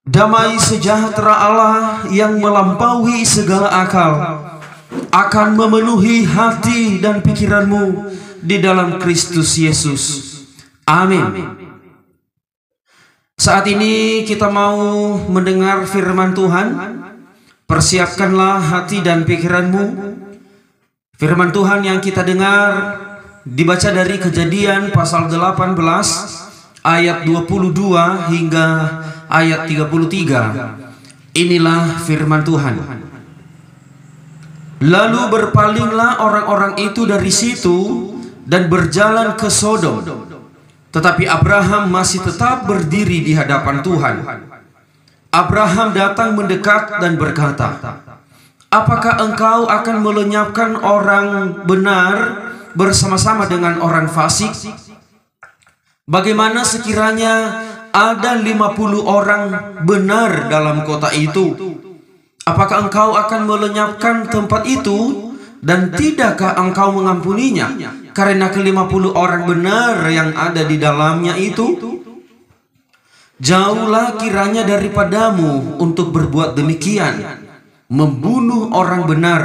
Damai sejahtera Allah yang melampaui segala akal akan memenuhi hati dan pikiranmu di dalam Kristus Yesus. Amin. Saat ini kita mau mendengar firman Tuhan. Persiapkanlah hati dan pikiranmu. Firman Tuhan yang kita dengar dibaca dari Kejadian pasal 18 ayat 22 hingga ayat 33. Inilah firman Tuhan. Lalu berpalinglah orang-orang itu dari situ dan berjalan ke Sodom. Tetapi Abraham masih tetap berdiri di hadapan Tuhan. Abraham datang mendekat dan berkata, "Apakah engkau akan melenyapkan orang benar bersama-sama dengan orang fasik? Bagaimana sekiranya ada 50 orang benar dalam kota itu? Apakah engkau akan melenyapkan tempat itu? Dan tidakkah engkau mengampuninya karena ke-50 orang benar yang ada di dalamnya itu? Jauhlah kiranya daripadamu untuk berbuat demikian, membunuh orang benar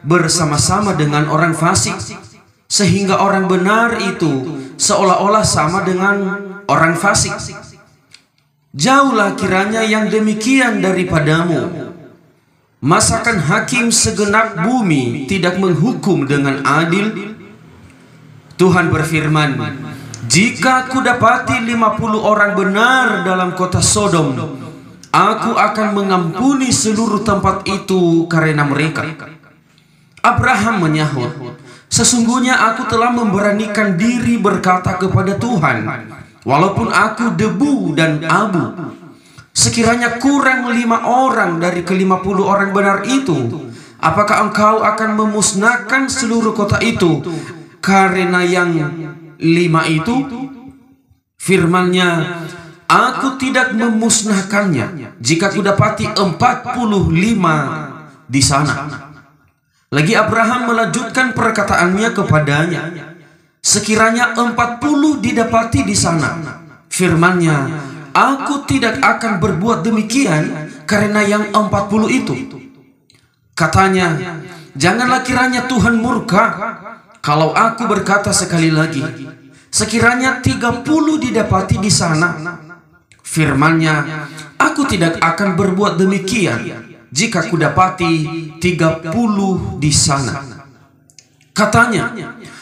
bersama-sama dengan orang fasik, sehingga orang benar itu seolah-olah sama dengan orang fasik. Jauhlah kiranya yang demikian daripadamu. Masakan hakim segenap bumi tidak menghukum dengan adil?" Tuhan berfirman, "Jika kudapati 50 orang benar dalam kota Sodom, aku akan mengampuni seluruh tempat itu karena mereka." Abraham menyahut, "Sesungguhnya aku telah memberanikan diri berkata kepada Tuhan, walaupun aku debu dan abu, sekiranya kurang 5 orang dari ke-50 orang benar itu, apakah engkau akan memusnahkan seluruh kota itu karena yang 5 itu?" Firman-Nya, "Aku tidak memusnahkannya jika kudapati 45 di sana." Lagi Abraham melanjutkan perkataannya kepadanya, "Sekiranya 40 didapati di sana." Firman-Nya, "Aku tidak akan berbuat demikian karena yang 40 itu." Katanya, "Janganlah kiranya Tuhan murka kalau aku berkata sekali lagi, sekiranya 30 didapati di sana." Firman-Nya, "Aku tidak akan berbuat demikian jika kudapati 30 di sana." Katanya,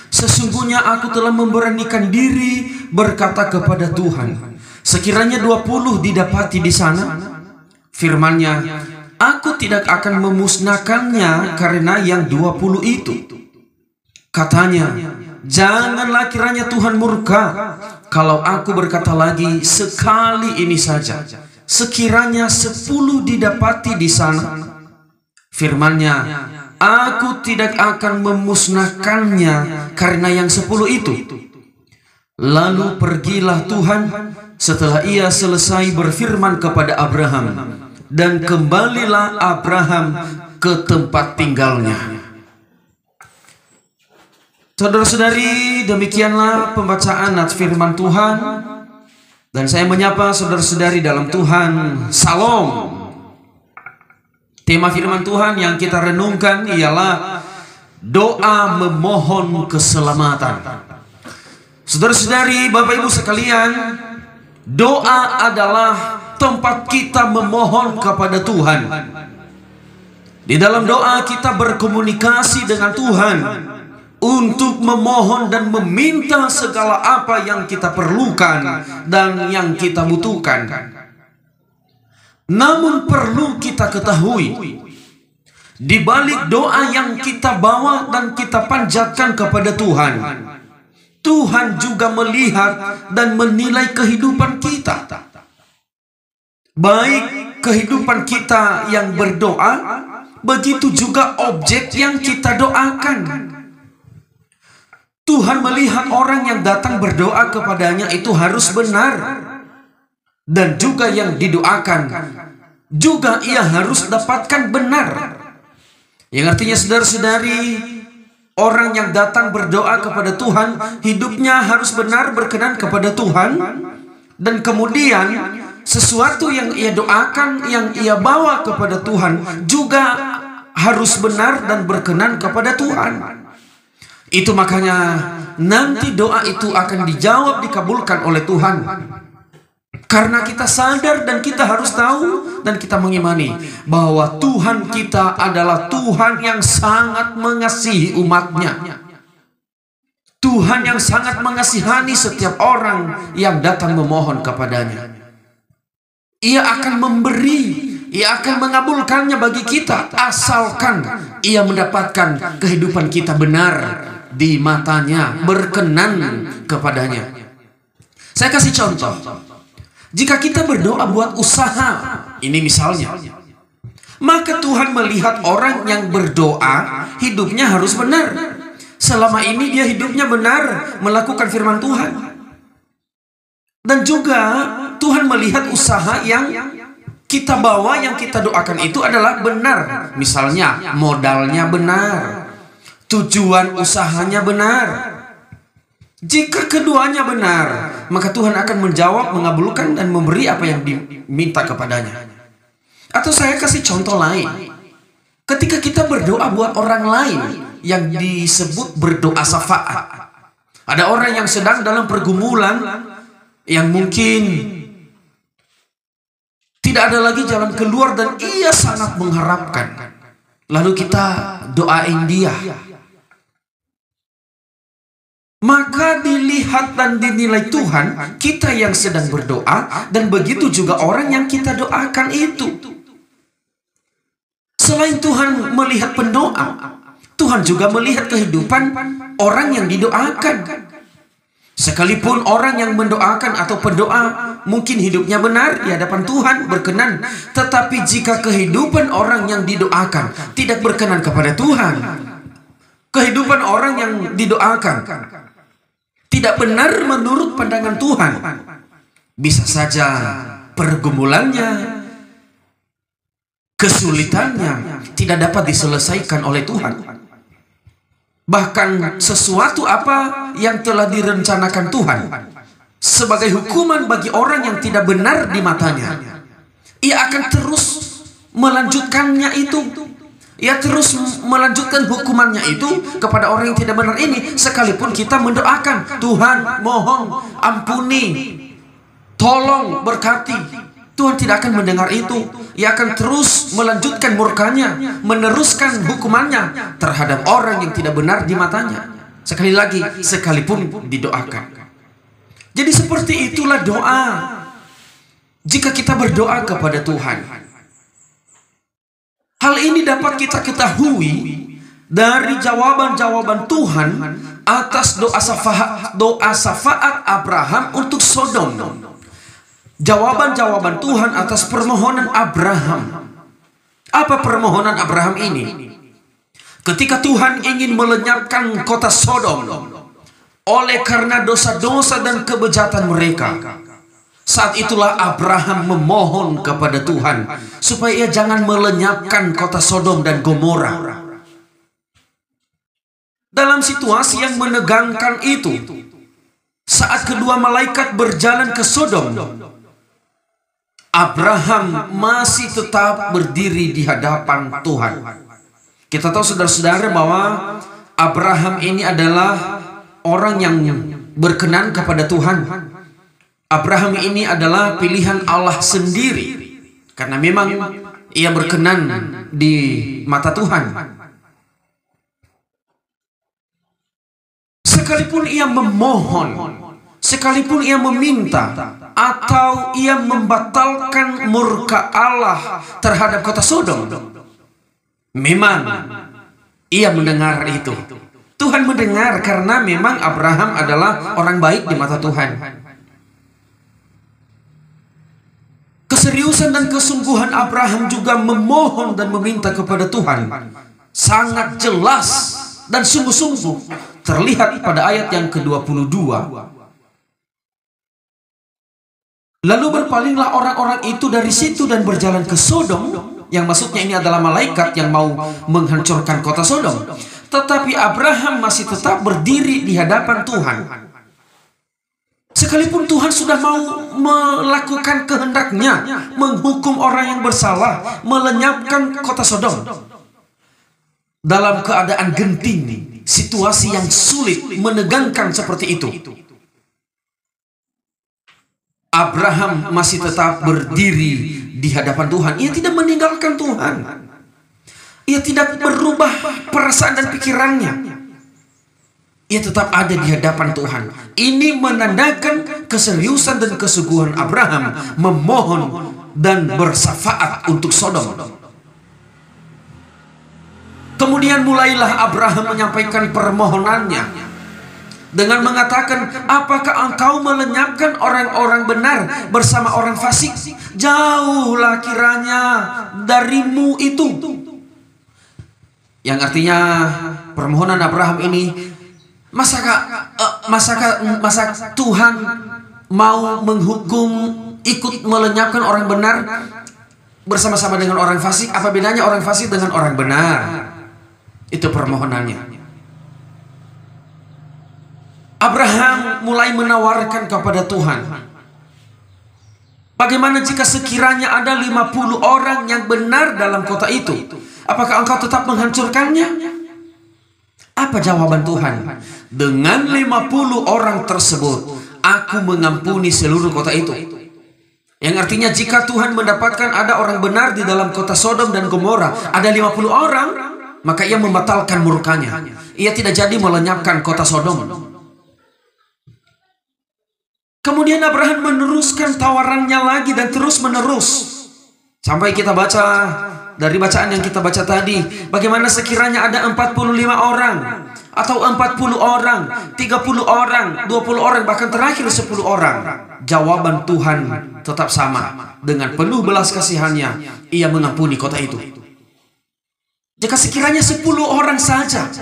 "Sesungguhnya aku telah memberanikan diri berkata kepada Tuhan, sekiranya 20 didapati di sana." Firman-Nya, "Aku tidak akan memusnahkannya karena yang 20 itu." Katanya, "Janganlah kiranya Tuhan murka kalau aku berkata lagi sekali ini saja, sekiranya 10 didapati di sana." Firman-Nya, "Aku tidak akan memusnahkannya karena yang 10 itu." Lalu pergilah Tuhan setelah ia selesai berfirman kepada Abraham, dan kembalilah Abraham ke tempat tinggalnya. Saudara-saudari, demikianlah pembacaan nats firman Tuhan. Dan saya menyapa saudara-saudari dalam Tuhan, Salam. Tema firman Tuhan yang kita renungkan ialah doa memohon keselamatan. Saudara-saudari, Bapak Ibu sekalian, doa adalah tempat kita memohon kepada Tuhan. Di dalam doa kita berkomunikasi dengan Tuhan untuk memohon dan meminta segala apa yang kita perlukan dan yang kita butuhkan. Namun perlu kita ketahui, di balik doa yang kita bawa dan kita panjatkan kepada Tuhan, Tuhan juga melihat dan menilai kehidupan kita. Baik kehidupan kita yang berdoa, begitu juga objek yang kita doakan. Tuhan melihat orang yang datang berdoa kepadanya itu harus benar, dan juga yang didoakan juga ia harus dapatkan benar. Yang artinya saudara-saudari, orang yang datang berdoa kepada Tuhan hidupnya harus benar berkenan kepada Tuhan, dan kemudian sesuatu yang ia doakan, yang ia bawa kepada Tuhan juga harus benar dan berkenan kepada Tuhan. Itu makanya nanti doa itu akan dijawab, dikabulkan oleh Tuhan. Karena kita sadar dan kita harus tahu dan kita mengimani bahwa Tuhan kita adalah Tuhan yang sangat mengasihi umatnya. Tuhan yang sangat mengasihani setiap orang yang datang memohon kepadanya. Ia akan memberi, ia akan mengabulkannya bagi kita, asalkan ia mendapatkan kehidupan kita benar di matanya, berkenan kepadanya. Saya kasih contoh. Jika kita berdoa buat usaha, ini misalnya, maka Tuhan melihat orang yang berdoa, hidupnya harus benar. Selama ini dia hidupnya benar, melakukan firman Tuhan. Dan juga Tuhan melihat usaha yang kita bawa, yang kita doakan itu adalah benar. Misalnya modalnya benar, tujuan usahanya benar. Jika keduanya benar, maka Tuhan akan menjawab, mengabulkan dan memberi apa yang diminta kepadanya. Atau saya kasih contoh lain. Ketika kita berdoa buat orang lain yang disebut berdoa syafaat. Ada orang yang sedang dalam pergumulan, yang mungkin tidak ada lagi jalan keluar dan ia sangat mengharapkan. Lalu kita doain dia. Maka dilihat dan dinilai Tuhan kita yang sedang berdoa, dan begitu juga orang yang kita doakan itu. Selain Tuhan melihat pendoa, Tuhan juga melihat kehidupan orang yang didoakan. Sekalipun orang yang mendoakan atau pendoa mungkin hidupnya benar di hadapan Tuhan, berkenan, tetapi jika kehidupan orang yang didoakan tidak berkenan kepada Tuhan, kehidupan orang yang didoakan tidak benar menurut pandangan Tuhan, bisa saja pergumulannya, kesulitannya tidak dapat diselesaikan oleh Tuhan. Bahkan sesuatu apa yang telah direncanakan Tuhan sebagai hukuman bagi orang yang tidak benar di matanya, ia akan terus melanjutkannya itu. Ia terus melanjutkan hukumannya itu kepada orang yang tidak benar ini, sekalipun kita mendoakan, Tuhan mohon ampuni, tolong berkati. Tuhan tidak akan mendengar itu. Ia akan terus melanjutkan murkanya, meneruskan hukumannya terhadap orang yang tidak benar di matanya. Sekali lagi, sekalipun didoakan. Jadi seperti itulah doa. Jika kita berdoa kepada Tuhan, hal ini dapat kita ketahui dari jawaban-jawaban Tuhan atas doa syafaat Abraham untuk Sodom. Jawaban-jawaban Tuhan atas permohonan Abraham. Apa permohonan Abraham ini? Ketika Tuhan ingin melenyapkan kota Sodom oleh karena dosa-dosa dan kebejatan mereka, saat itulah Abraham memohon kepada Tuhan supaya ia jangan melenyapkan kota Sodom dan Gomora. Dalam situasi yang menegangkan itu, saat kedua malaikat berjalan ke Sodom, Abraham masih tetap berdiri di hadapan Tuhan. Kita tahu saudara-saudara bahwa Abraham ini adalah orang yang berkenan kepada Tuhan. Abraham ini adalah pilihan Allah sendiri, karena memang ia berkenan di mata Tuhan. Sekalipun ia memohon, sekalipun ia meminta, atau ia membatalkan murka Allah terhadap kota Sodom, memang ia mendengar itu. Tuhan mendengar karena memang Abraham adalah orang baik di mata Tuhan. Keseriusan dan kesungguhan Abraham juga memohon dan meminta kepada Tuhan sangat jelas dan sungguh-sungguh terlihat pada ayat yang ke-22. Lalu berpalinglah orang-orang itu dari situ dan berjalan ke Sodom, yang maksudnya ini adalah malaikat yang mau menghancurkan kota Sodom. Tetapi Abraham masih tetap berdiri di hadapan Tuhan. Sekalipun Tuhan sudah mau melakukan kehendaknya, menghukum orang yang bersalah, melenyapkan kota Sodom, dalam keadaan genting, situasi yang sulit, menegangkan seperti itu, Abraham masih tetap berdiri di hadapan Tuhan. Ia tidak meninggalkan Tuhan. Ia tidak berubah perasaan dan pikirannya. Ia tetap ada di hadapan Tuhan. Ini menandakan keseriusan dan kesungguhan Abraham memohon dan bersyafaat untuk Sodom. Kemudian mulailah Abraham menyampaikan permohonannya dengan mengatakan, apakah engkau melenyapkan orang-orang benar bersama orang fasik? Jauhlah kiranya darimu itu. Yang artinya permohonan Abraham ini, masa Tuhan mau menghukum, ikut melenyapkan orang benar bersama-sama dengan orang fasik? Apa bedanya orang fasik dengan orang benar? Itu permohonannya. Abraham mulai menawarkan kepada Tuhan, bagaimana jika sekiranya ada 50 orang yang benar dalam kota itu? Apakah engkau tetap menghancurkannya? Apa jawaban Tuhan? Dengan 50 orang tersebut, aku mengampuni seluruh kota itu. Yang artinya jika Tuhan mendapatkan ada orang benar di dalam kota Sodom dan Gomora, ada 50 orang, maka ia membatalkan murkanya. Ia tidak jadi melenyapkan kota Sodom. Kemudian Abraham meneruskan tawarannya lagi dan terus menerus. Sampai kita baca dari bacaan yang kita baca tadi, bagaimana sekiranya ada 45 orang atau 40 orang, 30 orang, 20 orang, bahkan terakhir 10 orang. Jawaban Tuhan tetap sama. Dengan penuh belas kasihannya, ia mengampuni kota itu. Jika sekiranya 10 orang saja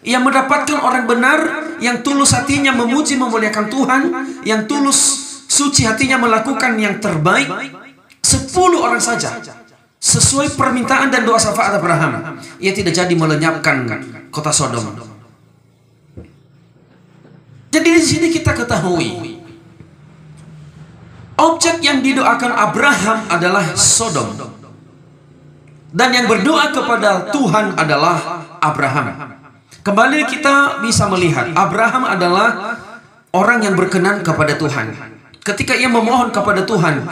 ia mendapatkan orang benar yang tulus hatinya memuji memuliakan Tuhan, yang tulus suci hatinya melakukan yang terbaik, 10 orang saja sesuai permintaan dan doa syafaat Abraham, ia tidak jadi melenyapkan kota Sodom. Jadi di sini kita ketahui objek yang didoakan Abraham adalah Sodom, dan yang berdoa kepada Tuhan adalah Abraham. Kembali kita bisa melihat Abraham adalah orang yang berkenan kepada Tuhan. Ketika ia memohon kepada Tuhan,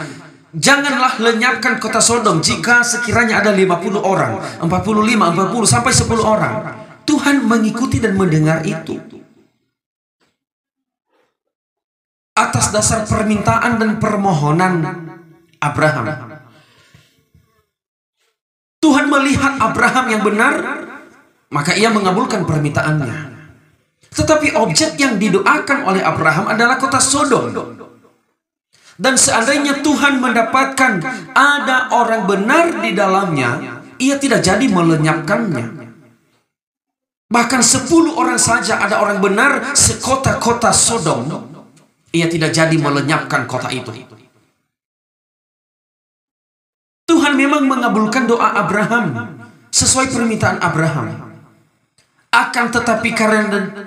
janganlah lenyapkan kota Sodom jika sekiranya ada 50 orang, 45, 40 sampai 10 orang. Tuhan mengikuti dan mendengar itu. Atas dasar permintaan dan permohonan Abraham, Tuhan melihat Abraham yang benar, maka ia mengabulkan permintaannya. Tetapi objek yang didoakan oleh Abraham adalah kota Sodom. Dan seandainya Tuhan mendapatkan ada orang benar di dalamnya, ia tidak jadi melenyapkannya. Bahkan 10 orang saja ada orang benar sekota-kota Sodom, ia tidak jadi melenyapkan kota itu. Tuhan memang mengabulkan doa Abraham sesuai permintaan Abraham. Akan tetapi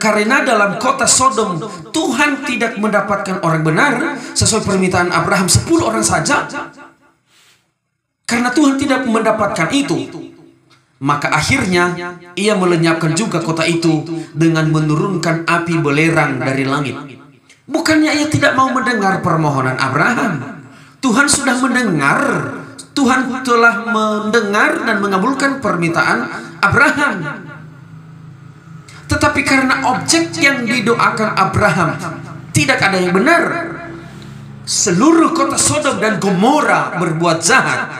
karena dalam kota Sodom Tuhan tidak mendapatkan orang benar sesuai permintaan Abraham, 10 orang saja. Karena Tuhan tidak mendapatkan itu, maka akhirnya ia melenyapkan juga kota itu dengan menurunkan api belerang dari langit. Bukannya ia tidak mau mendengar permohonan Abraham. Tuhan sudah mendengar. Tuhan telah mendengar dan mengabulkan permintaan Abraham. Tetapi karena objek yang didoakan Abraham tidak ada yang benar, seluruh kota Sodom dan Gomora berbuat jahat,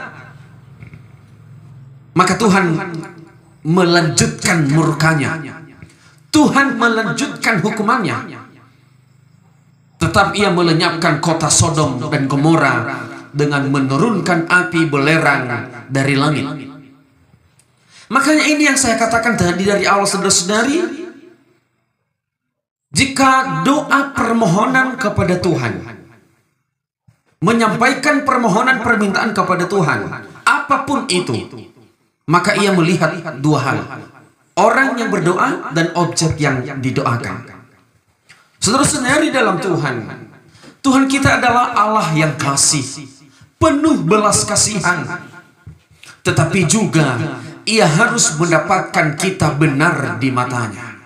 maka Tuhan melanjutkan murkanya. Tuhan melanjutkan hukumannya. Tetap ia melenyapkan kota Sodom dan Gomora dengan menurunkan api belerang dari langit. Makanya ini yang saya katakan tadi dari awal, saudara-saudari, jika doa permohonan kepada Tuhan, menyampaikan permohonan permintaan kepada Tuhan, apapun itu, maka ia melihat dua hal: orang yang berdoa dan objek yang didoakan. Saudara-saudari dalam Tuhan, Tuhan kita adalah Allah yang kasih, penuh belas kasihan. Tetapi juga Ia harus mendapatkan kita benar di matanya.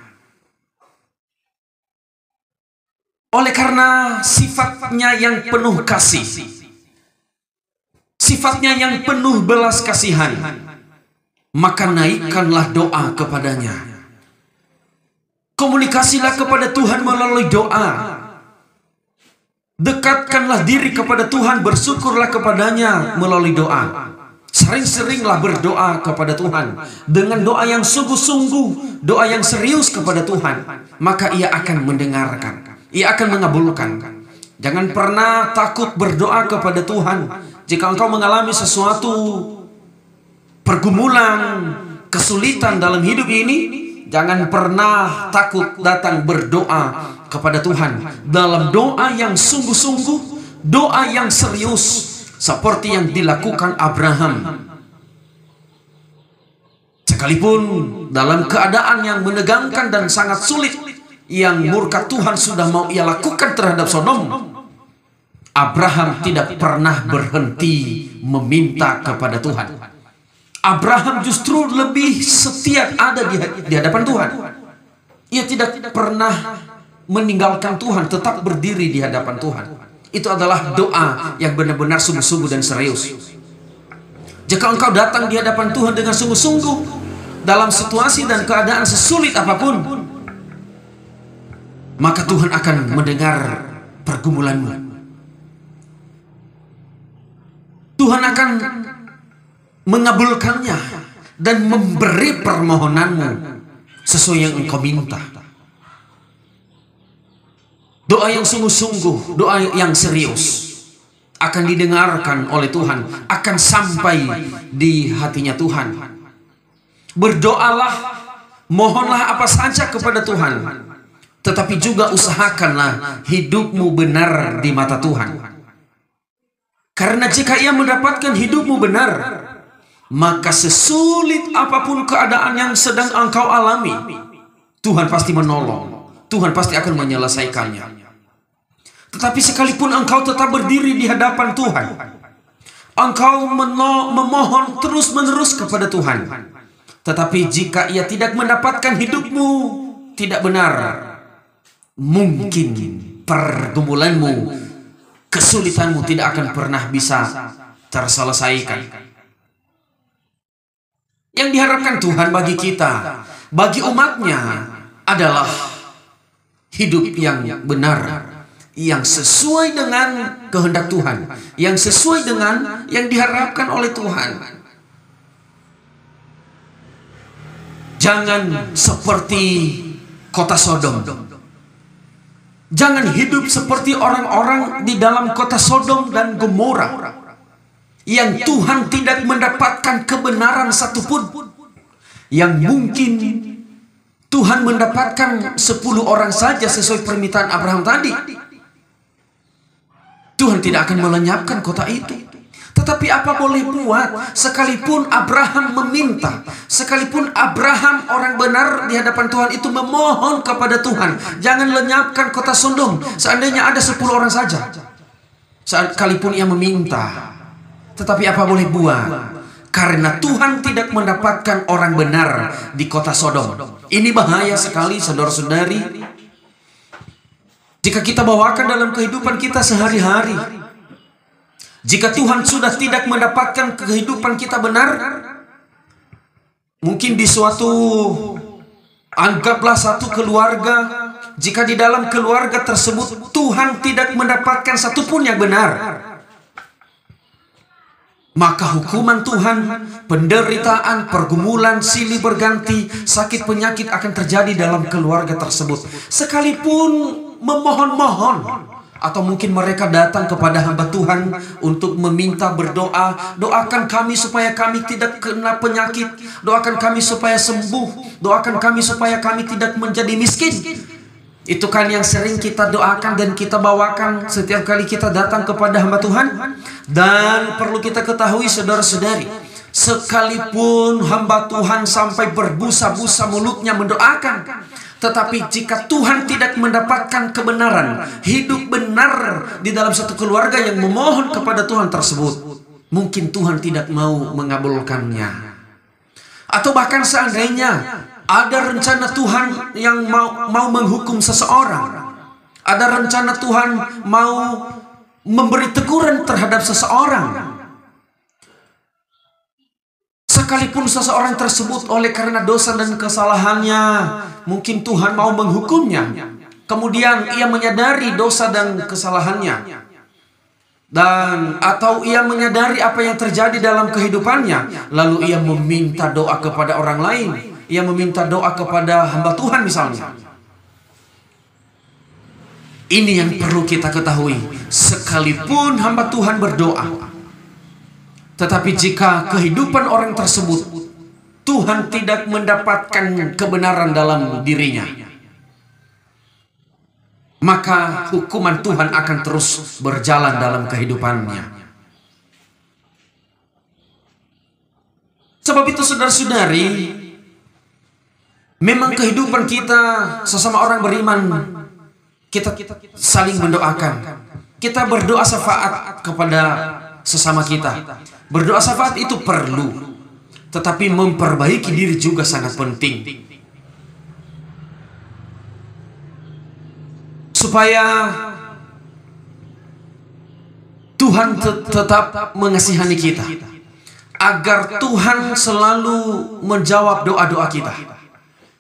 Oleh karena sifatnya yang penuh kasih, sifatnya yang penuh belas kasihan, maka naikkanlah doa kepadanya. Komunikasilah kepada Tuhan melalui doa. Dekatkanlah diri kepada Tuhan, bersyukurlah kepadanya melalui doa. Sering-seringlah berdoa kepada Tuhan dengan doa yang sungguh-sungguh, doa yang serius kepada Tuhan, maka Ia akan mendengarkan, Ia akan mengabulkan. Jangan pernah takut berdoa kepada Tuhan. Jika engkau mengalami sesuatu pergumulan, kesulitan dalam hidup ini, jangan pernah takut datang berdoa kepada Tuhan dalam doa yang sungguh-sungguh, doa yang serius, seperti yang dilakukan Abraham. Sekalipun dalam keadaan yang menegangkan dan sangat sulit, yang murka Tuhan sudah mau Ia lakukan terhadap Sodom, Abraham tidak pernah berhenti meminta kepada Tuhan. Abraham justru lebih setia ada di hadapan Tuhan. Ia tidak pernah meninggalkan Tuhan, tetap berdiri di hadapan Tuhan. Itu adalah doa yang benar-benar sungguh-sungguh dan serius. Jika engkau datang di hadapan Tuhan dengan sungguh-sungguh dalam situasi dan keadaan sesulit apapun, maka Tuhan akan mendengar pergumulanmu. Tuhan akan mengabulkannya dan memberi permohonanmu sesuai yang engkau minta. Doa yang sungguh-sungguh, doa yang serius akan didengarkan oleh Tuhan, akan sampai di hatinya Tuhan. Berdoalah, mohonlah apa saja kepada Tuhan, tetapi juga usahakanlah hidupmu benar di mata Tuhan. Karena jika Ia mendapatkan hidupmu benar, maka sesulit apapun keadaan yang sedang engkau alami, Tuhan pasti menolong, Tuhan pasti akan menyelesaikannya. Tetapi sekalipun engkau tetap berdiri di hadapan Tuhan, engkau memohon terus-menerus kepada Tuhan, tetapi jika Ia tidak mendapatkan hidupmu tidak benar, mungkin pergumulanmu, kesulitanmu tidak akan pernah bisa terselesaikan. Yang diharapkan Tuhan bagi kita, bagi umatnya, adalah hidup yang benar, yang sesuai dengan kehendak Tuhan, yang sesuai dengan yang diharapkan oleh Tuhan. Jangan seperti kota Sodom. Jangan hidup seperti orang-orang di dalam kota Sodom dan Gomora, yang Tuhan tidak mendapatkan kebenaran satupun. Yang mungkin Tuhan mendapatkan 10 orang saja sesuai permintaan Abraham tadi. Tuhan tidak akan melenyapkan kota itu. Tetapi apa boleh buat, sekalipun Abraham meminta, sekalipun Abraham orang benar di hadapan Tuhan itu memohon kepada Tuhan, jangan lenyapkan kota Sodom. Seandainya ada 10 orang saja, sekalipun ia meminta, tetapi apa boleh buat, karena Tuhan tidak mendapatkan orang benar di kota Sodom. Ini bahaya sekali, saudara-saudari, jika kita bawakan dalam kehidupan kita sehari-hari. Jika Tuhan sudah tidak mendapatkan kehidupan kita benar, mungkin di suatu, anggaplah satu keluarga, jika di dalam keluarga tersebut Tuhan tidak mendapatkan satupun yang benar, maka hukuman Tuhan, penderitaan, pergumulan, silih berganti, sakit penyakit akan terjadi dalam keluarga tersebut. Sekalipun memohon-mohon, atau mungkin mereka datang kepada hamba Tuhan untuk meminta berdoa, doakan kami supaya kami tidak kena penyakit, doakan kami supaya sembuh, doakan kami supaya kami tidak menjadi miskin. Itu kan yang sering kita doakan dan kita bawakan setiap kali kita datang kepada hamba Tuhan. Dan perlu kita ketahui, saudara-saudari, sekalipun hamba Tuhan sampai berbusa-busa mulutnya mendoakan, Tetapi jika Tuhan tidak mendapatkan kebenaran, hidup benar di dalam satu keluarga yang memohon kepada Tuhan tersebut, mungkin Tuhan tidak mau mengabulkannya. Atau bahkan seandainya ada rencana Tuhan yang mau menghukum seseorang, ada rencana Tuhan mau memberi teguran terhadap seseorang, sekalipun seseorang tersebut oleh karena dosa dan kesalahannya, mungkin Tuhan mau menghukumnya. Kemudian ia menyadari dosa dan kesalahannya, dan atau ia menyadari apa yang terjadi dalam kehidupannya, lalu ia meminta doa kepada orang lain, ia meminta doa kepada hamba Tuhan misalnya. Ini yang perlu kita ketahui, sekalipun hamba Tuhan berdoa, tetapi jika kehidupan orang tersebut Tuhan tidak mendapatkan kebenaran dalam dirinya, maka hukuman Tuhan akan terus berjalan dalam kehidupannya. Sebab itu saudara-saudari, memang kehidupan kita sesama orang beriman, kita saling mendoakan. Kita berdoa syafaat kepada sesama kita. Berdoa syafaat itu perlu, tetapi memperbaiki diri juga sangat penting, supaya Tuhan tetap mengasihani kita, agar Tuhan selalu menjawab doa-doa kita.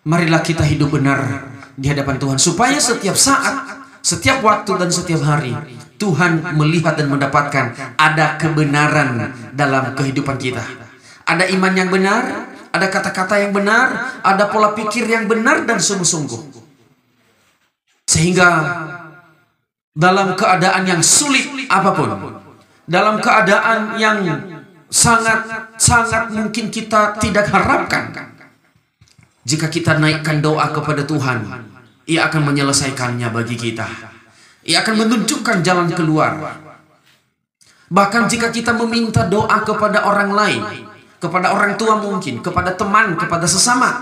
Marilah kita hidup benar di hadapan Tuhan, supaya setiap saat, setiap waktu dan setiap hari Tuhan melihat dan mendapatkan ada kebenaran dalam kehidupan kita. Ada iman yang benar, ada kata-kata yang benar, ada pola pikir yang benar dan sungguh-sungguh. Sehingga dalam keadaan yang sulit apapun, dalam keadaan yang sangat mungkin kita tidak harapkan, jika kita naikkan doa kepada Tuhan, Ia akan menyelesaikannya bagi kita. Ia akan menunjukkan jalan keluar. Bahkan jika kita meminta doa kepada orang lain, kepada orang tua mungkin, kepada teman, kepada sesama,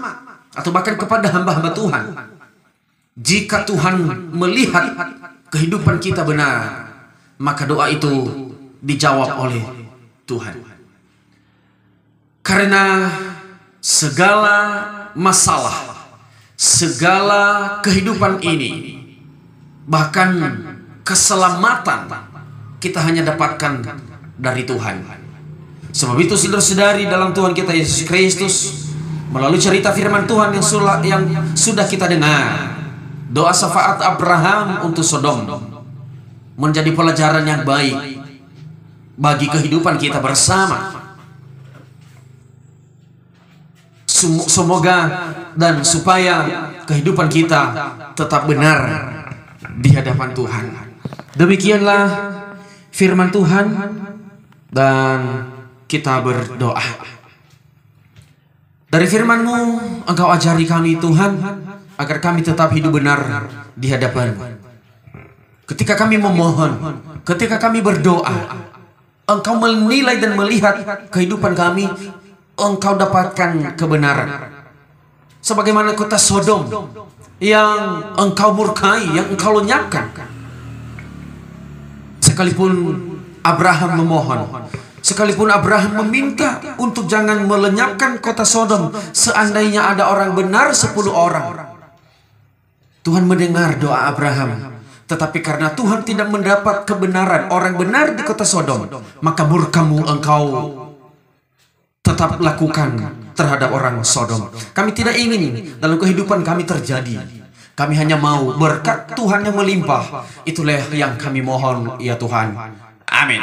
atau bahkan kepada hamba-hamba Tuhan, jika Tuhan melihat kehidupan kita benar, maka doa itu dijawab oleh Tuhan. Karena segala masalah, segala kehidupan ini, bahkan keselamatan, kita hanya dapatkan dari Tuhan. Sebab itu saudara-saudari dalam Tuhan kita Yesus Kristus, melalui cerita firman Tuhan yang sudah kita dengar, doa syafaat Abraham untuk Sodom menjadi pelajaran yang baik bagi kehidupan kita bersama. Semoga dan supaya kehidupan kita tetap benar di hadapan Tuhan. Demikianlah firman Tuhan, dan kita berdoa. Dari firman-Mu, Engkau ajari kami Tuhan, agar kami tetap hidup benar di hadapan-Mu. Ketika kami memohon, ketika kami berdoa, Engkau menilai dan melihat kehidupan kami, Engkau dapatkan kebenaran. Sebagaimana kota Sodom yang Engkau murkai, yang Engkau lenyapkan. Sekalipun Abraham memohon, sekalipun Abraham meminta untuk jangan melenyapkan kota Sodom, seandainya ada orang benar 10 orang, Tuhan mendengar doa Abraham. Tetapi karena Tuhan tidak mendapat kebenaran orang benar di kota Sodom, maka murka-Mu Engkau tetap lakukan terhadap orang Sodom. Kami tidak ingin dalam kehidupan kami terjadi. Kami hanya mau berkat Tuhan yang melimpah. Itulah yang kami mohon, ya Tuhan. Amin.